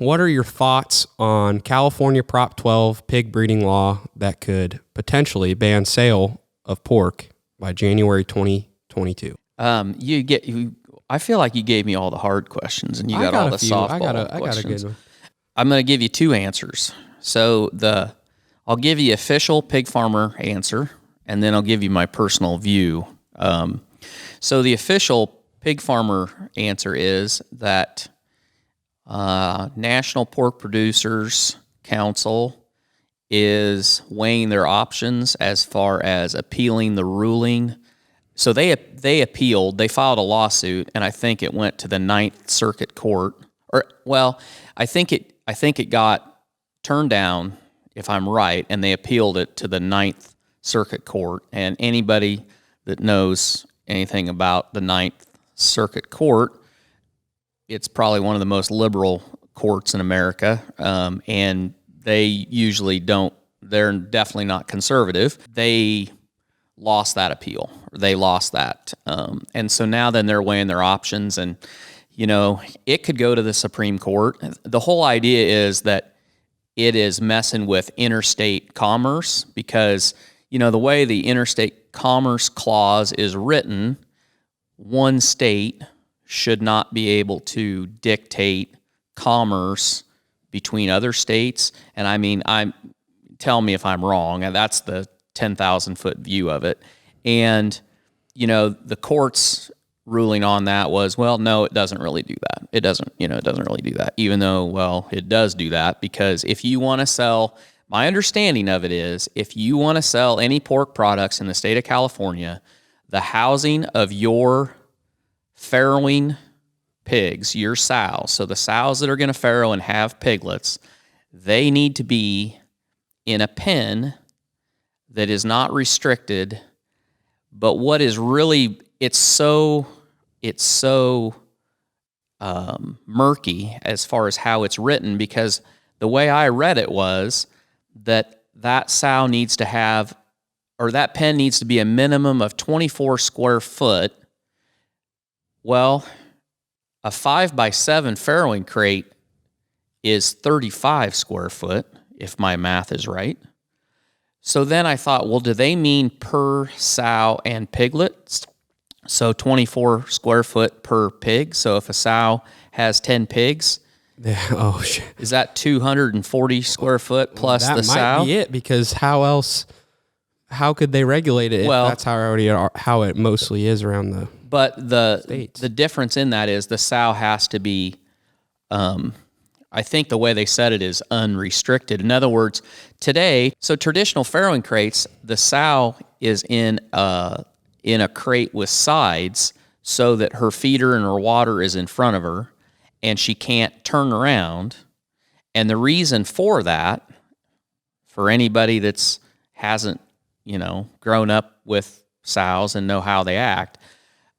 what are your thoughts on California Prop 12 pig breeding law that could potentially ban sale of pork by January 2022? I feel like you gave me all the hard questions, and you got all the softball questions. I got a good one. I'm going to give you two answers. So I'll give you official pig farmer answer, and then I'll give you my personal view. So the official pig farmer answer is that National Pork Producers Council is weighing their options as far as appealing the ruling. So they appealed. They filed a lawsuit, and I think it went to the Ninth Circuit Court. I think it got turned down, if I'm right, and they appealed it to the Ninth Circuit Court. And anybody that knows anything about the Ninth Circuit Court, it's probably one of the most liberal courts in America, and they usually don't. They're definitely not conservative. They lost that appeal. They lost that, and so now then they're weighing their options, and it could go to the Supreme Court. The whole idea is that it is messing with interstate commerce because the way the interstate commerce clause is written, one state should not be able to dictate commerce between other states. And I mean, tell me if I'm wrong, and that's the 10,000-foot view of it. And, the court's ruling on that was, well, no, it doesn't really do that. It doesn't really do that, even though, well, it does do that, because if you want to sell, my understanding of it is, if you want to sell any pork products in the state of California, the housing of your farrowing pigs, your sows, so the sows that are going to farrow and have piglets, they need to be in a pen that is not restricted. But what is really, it's so murky as far as how it's written, because the way I read it was that sow needs to have, or that pen needs to be a minimum of 24 square foot. Well, a 5x7 farrowing crate is 35 square foot, if my math is right. So then I thought, well, do they mean per sow and piglet? So 24 square foot per pig. So if a sow has 10 pigs, is that 240 square foot plus the sow? That might be it, because how could they regulate it? Well, if that's how it mostly is around the States. The difference in that is the sow has to be, I think the way they said it is unrestricted. In other words, today, so traditional farrowing crates, the sow is in a crate with sides so that her feeder and her water is in front of her and she can't turn around. And the reason for that, for anybody that's hasn't, grown up with sows and know how they act,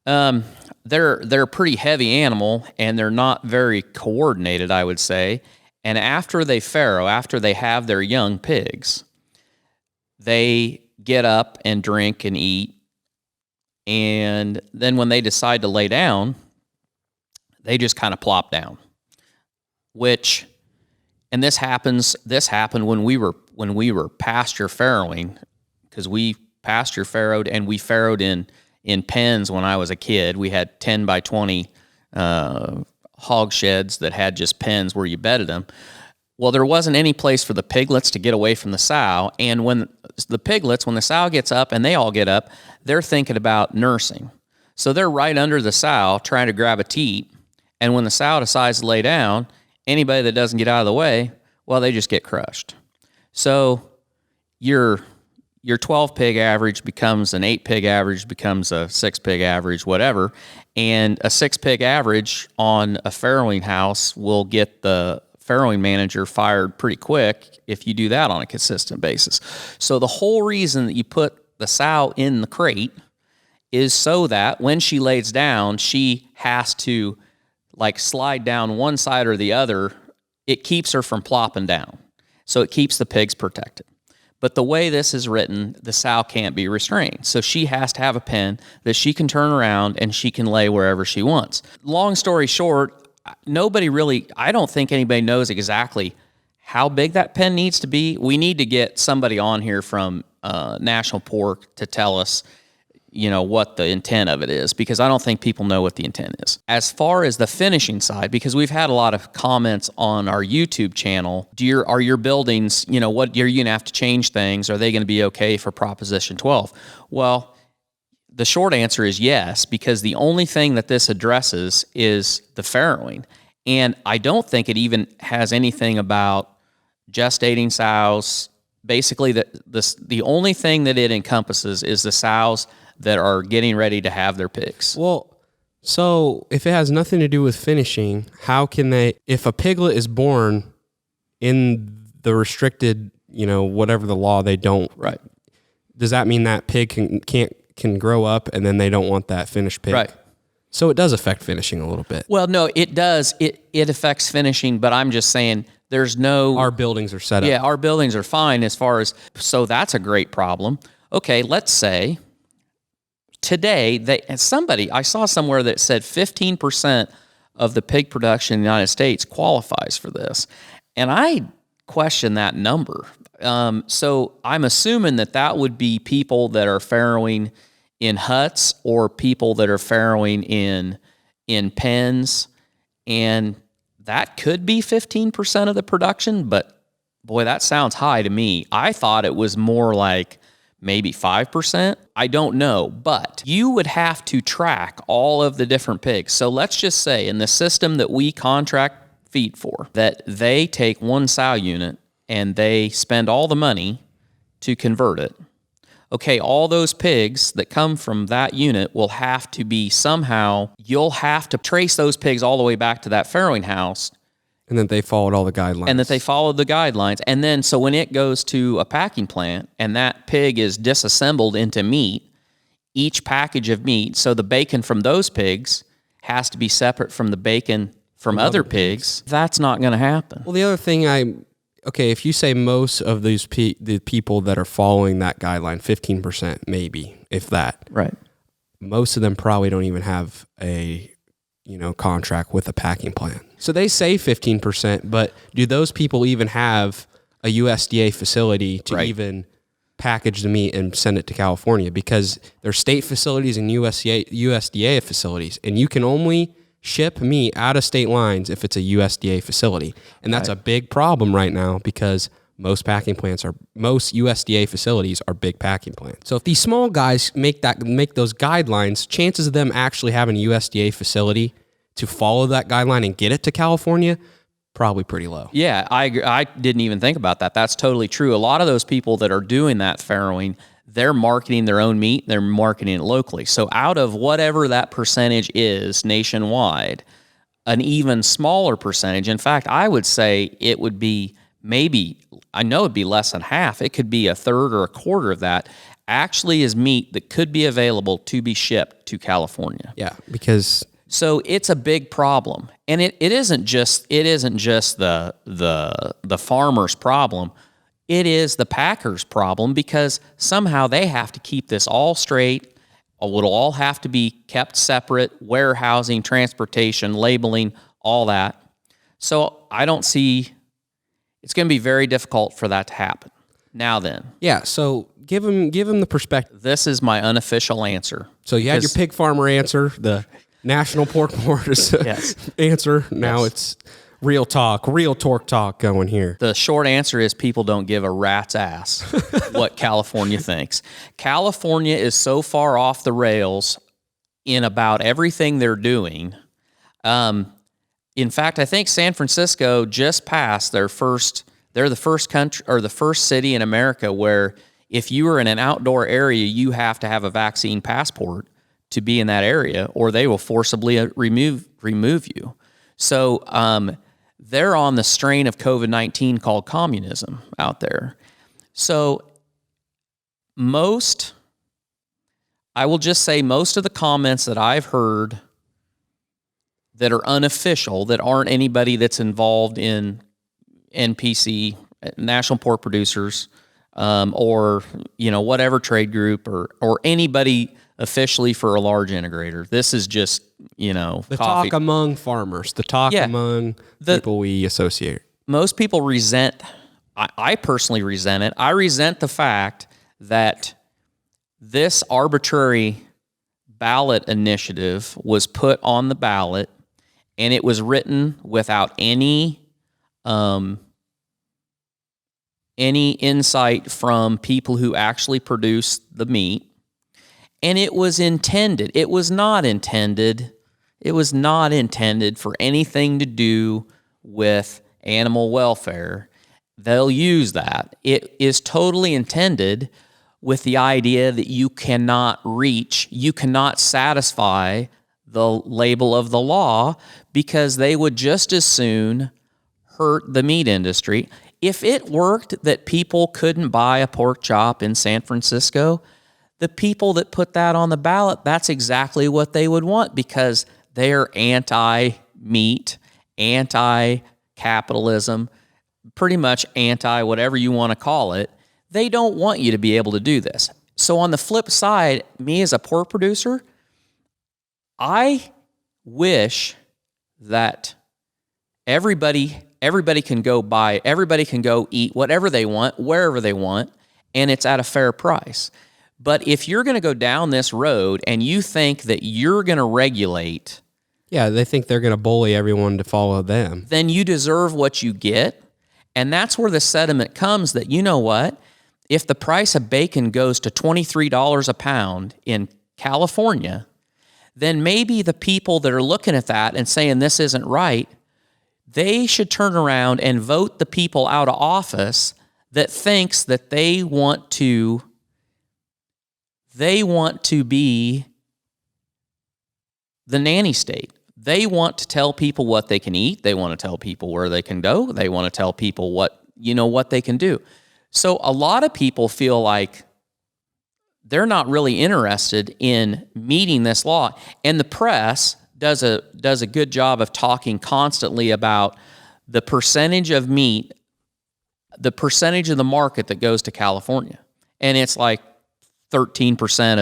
they're a pretty heavy animal, and they're not very coordinated, I would say. And after they farrow, after they have their young pigs, they get up and drink and eat. And then when they decide to lay down, they just kind of plop down. And this happened when we were pasture farrowing, because we pasture farrowed, and we farrowed in pens when I was a kid. We had 10 by 20 hog sheds that had just pens where you bedded them. Well, there wasn't any place for the piglets to get away from the sow. And when the sow gets up, and they all get up, they're thinking about nursing. So they're right under the sow trying to grab a teat. And when the sow decides to lay down, anybody that doesn't get out of the way, well, they just get crushed. So your 12 pig average becomes an 8 pig average, becomes a 6 pig average, whatever. And a 6 pig average on a farrowing house will get the farrowing manager fired pretty quick if you do that on a consistent basis. So the whole reason that you put the sow in the crate is so that when she lays down, she has to slide down one side or the other. It keeps her from plopping down. So it keeps the pigs protected. But the way this is written, the sow can't be restrained. So she has to have a pen that she can turn around and she can lay wherever she wants. Long story short, nobody really, I don't think anybody knows exactly how big that pen needs to be. We need to get somebody on here from National Pork to tell us, what the intent of it is, because I don't think people know what the intent is. As far as the finishing side, because we've had a lot of comments on our YouTube channel, are your buildings, what are you going to have to change things? Are they going to be okay for Proposition 12? Well, the short answer is yes, because the only thing that this addresses is the farrowing. And I don't think it even has anything about gestating sows. Basically, the only thing that it encompasses is the sows that are getting ready to have their pigs. Well, so if it has nothing to do with finishing, how can they, if a piglet is born in the restricted, whatever the law, they don't, right? Does that mean that pig can grow up and then they don't want that finished pig? Right. So it does affect finishing a little bit. Well, no, it does. It affects finishing, but I'm just saying there's no... Our buildings are set up. Yeah, our buildings are fine as far as... So that's a great problem. Okay, let's say today, I saw somewhere that said 15% of the pig production in the United States qualifies for this. And I question that number. So I'm assuming that would be people that are farrowing in huts or people that are farrowing in pens. And that could be 15% of the production, but boy, that sounds high to me. I thought it was more like maybe 5%. I don't know, but you would have to track all of the different pigs. So let's just say in the system that we contract feed for, that they take one sow unit and they spend all the money to convert it. Okay, all those pigs that come from that unit will have to be somehow, you'll have to trace those pigs all the way back to that farrowing house. And that they followed all the guidelines. And that they followed the guidelines. And then, so when it goes to a packing plant and that pig is disassembled into meat, each package of meat, so the bacon from those pigs has to be separate from the bacon from other pigs. That's not going to happen. Well, the other thing if you say most of these the people that are following that guideline, 15% maybe, if that. Right. Most of them probably don't even have a contract with a packing plant. So they say 15%, but do those people even have a USDA facility to even package the meat and send it to California? Because there's state facilities and USDA facilities, and you can only ship meat out of state lines if it's a USDA facility. And that's a big problem right now because most USDA facilities are big packing plants. So if these small guys make those guidelines, chances of them actually having a USDA facility to follow that guideline and get it to California, probably pretty low. Yeah, I didn't even think about that. That's totally true. A lot of those people that are doing that farrowing, they're marketing their own meat, they're marketing it locally. So out of whatever that percentage is nationwide, an even smaller percentage, in fact, I would say it would be I know it'd be less than half, it could be a third or a quarter of that, actually is meat that could be available to be shipped to California. Yeah, because... So it's a big problem. And it isn't just the farmer's problem. It is the packer's problem because somehow they have to keep this all straight. It'll all have to be kept separate, warehousing, transportation, labeling, all that. So I don't see, it's going to be very difficult for that to happen. Now then. Yeah, so give them the perspective. This is my unofficial answer. So you had your pig farmer answer, the National Pork Board answer. Now it's real talk, real torque talk going here. The short answer is people don't give a rat's ass what California thinks. California is so far off the rails in about everything they're doing. In fact, I think San Francisco just passed they're the first country or the first city in America where if you are in an outdoor area, you have to have a vaccine passport to be in that area, or they will forcibly remove you. So they're on the strain of COVID-19 called communism out there. So I will just say most of the comments that I've heard that are unofficial, that aren't anybody that's involved in NPC, National Pork Producers, or whatever trade group or anybody officially for a large integrator. This is just The coffee. talk among farmers, the talk among people we associate. Most people resent, I personally resent it. I resent the fact that this arbitrary ballot initiative was put on the ballot, and it was written without any insight from people who actually produce the meat. And it was intended. It was not intended for anything to do with animal welfare. They'll use that. It is totally intended with the idea that you cannot satisfy the label of the law, because they would just as soon hurt the meat industry. If it worked that people couldn't buy a pork chop in San Francisco, the people that put that on the ballot, that's exactly what they would want, because they're anti-meat, anti-capitalism, pretty much anti-whatever you want to call it. They don't want you to be able to do this. So on the flip side, me as a pork producer, I wish that everybody can go eat whatever they want, wherever they want, and it's at a fair price. But if you're going to go down this road and you think that you're going to regulate, they think they're going to bully everyone to follow them, then you deserve what you get. And that's where the sentiment comes that, you know what, if the price of bacon goes to $23 a pound in California, then maybe the people that are looking at that and saying this isn't right, they should turn around and vote the people out of office that thinks that they want to be the nanny state. They want to tell people what they can eat. They want to tell people where they can go. They want to tell people what they can do. So a lot of people feel like they're not really interested in meeting this law. And the press does a good job of talking constantly about the percentage of meat, the percentage of the market that goes to California. And it's like 13%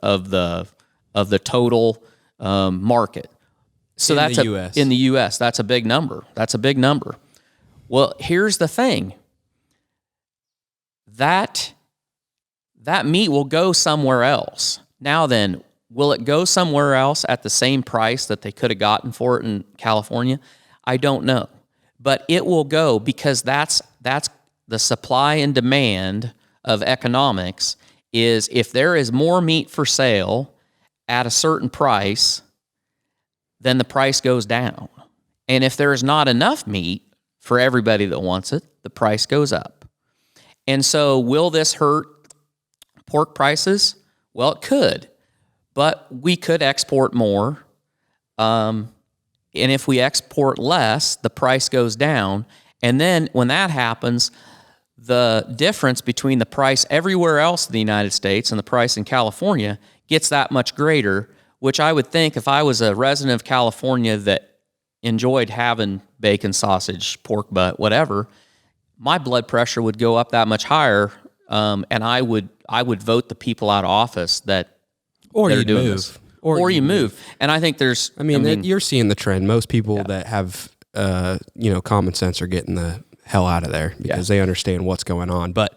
of the total market. So in the U.S. That's a big number. Well, here's the thing. That meat will go somewhere else. Now then, will it go somewhere else at the same price that they could have gotten for it in California? I don't know. But it will go, because that's the supply and demand of economics. Is if there is more meat for sale at a certain price, then the price goes down. And if there is not enough meat for everybody that wants it, the price goes up. And so will this hurt pork prices? Well, it could, but we could export more. And if we export less, the price goes down. And then when that happens, the difference between the price everywhere else in the United States and the price in California gets that much greater, which I would think if I was a resident of California that enjoyed having bacon, sausage, pork butt, whatever, my blood pressure would go up that much higher, and I would vote the people out of office that are doing this. Or you move. And I think there's... I mean, you're seeing the trend. Most people that have common sense are getting the hell out of there because they understand what's going on. But